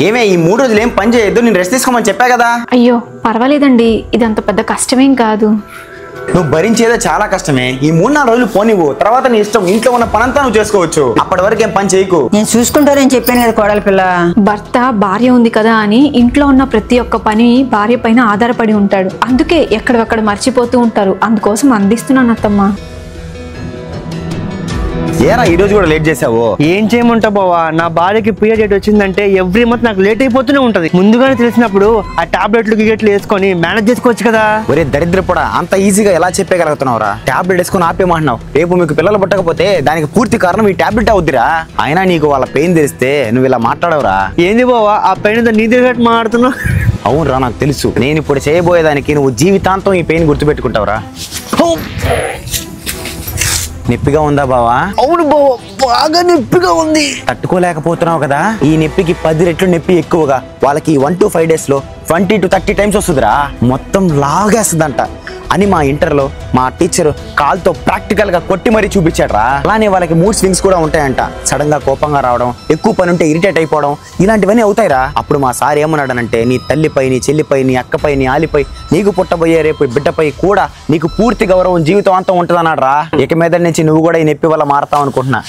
ఏమే ఈ 3 రోజులు ఏం పని చేయొద్దు, నేను రెస్ట్ తీసుకోమని చెప్పా కదా. అయ్యో పర్వాలేదండి, ఇదంత పెద్ద కష్టమేం కాదు. నువ్వు భరించేదో చాలా కష్టమే. ఈ 3-4 రోజులు పోనివ్వు, తర్వాత నీ ఇష్టం. ఇంట్లో ఉన్న పనంతా నువ్వు చేసుకోవచ్చు. అప్పటి వరకు ఏం పని చేయకు. నేను చూసుకుంటానని చెప్పాను కదా కోడలి పిల్ల. భర్త భార్య ఉంది కదా అని ఇంట్లో ఉన్న ప్రతి ఒక్క పని భార్య పైన ఆధారపడి ఉంటాడు. అందుకే ఎక్కడెక్కడ మర్చిపోతూ ఉంటారు. అందుకోసం అందిస్తున్నాను అత్తమ్మ. ఏరా ఈ రోజు కూడా లేట్ చేసావు? ఏం చేయమంటావు బావా, నా భార్యకి పీరియడ్ డేట్ వచ్చిందంటే ఎవ్రీ మంత్ నాకు లేట్ అయిపోతూనే ఉంటది. ముందుగానే తెలిసినప్పుడు ఆ టాబ్లెట్లు గిగెట్లు వేసుకొని మేనేజ్ చేసుకోవచ్చు కదా. ఒరే దరిద్రపడా, అంత ఈజీగా ఎలా చెప్పగలుగుతున్నావురా? టాబ్లెట్ వేసుకొని ఆపేమంటున్నావు. రేపు మీకు పిల్లలు పుట్టకపోతే దానికి పూర్తి కారణం ఈ టాబ్లెట్ అవుద్దిరా. అయినా నీకు వాళ్ళ పెయిన్ తెలిస్తే నువ్వు ఇలా మాట్లాడవురా? ఏంది బావా ఆ పెయిన్ నీ తెలిసినట్టు మాట్లాడుతున్నావు? అవునరా, నాకు తెలుసు. నేను ఇప్పుడు చేయబోయేదానికి నువ్వు జీవితాంతం ఈ పెయిన్ గుర్తుపెట్టుకుంటావురా. నొప్పిగా ఉందా బావా? అవును బావా, బాగా నొప్పిగా ఉంది. తట్టుకోలేకపోతున్నావు కదా. ఈ నొప్పికి 10 రెట్లు నొప్పి ఎక్కువగా వాళ్ళకి 1 to 5 days లో 20 to 30 times వస్తుందిరా. మొత్తం లాగేస్తుందంట అని మా ఇంటర్లో మా టీచర్ కాల్తో ప్రాక్టికల్ గా కొట్టి మరీ చూపించాడరా. అలానే వాళ్ళకి మూడ్ స్వింగ్స్ కూడా ఉంటాయంట. సడన్ గా కోపంగా రావడం, ఎక్కువ పని ఉంటే ఇరిటేట్ అయిపోవడం, ఇలాంటివన్నీ అవుతాయిరా. అప్పుడు మా సార్ ఏమన్నాడనంటే, నీ తల్లిపై, నీ చెల్లిపై, నీ అక్కపై, నీ ఆలిపై, నీకు పుట్టబోయే రేపు బిడ్డపై కూడా నీకు పూర్తి గౌరవం జీవితం అంతా ఉంటుందన్నాడు రా. ఇక మీద నుంచి నువ్వు కూడా ఈ నొప్పి వల్ల మారతావు అనుకుంటున్నా.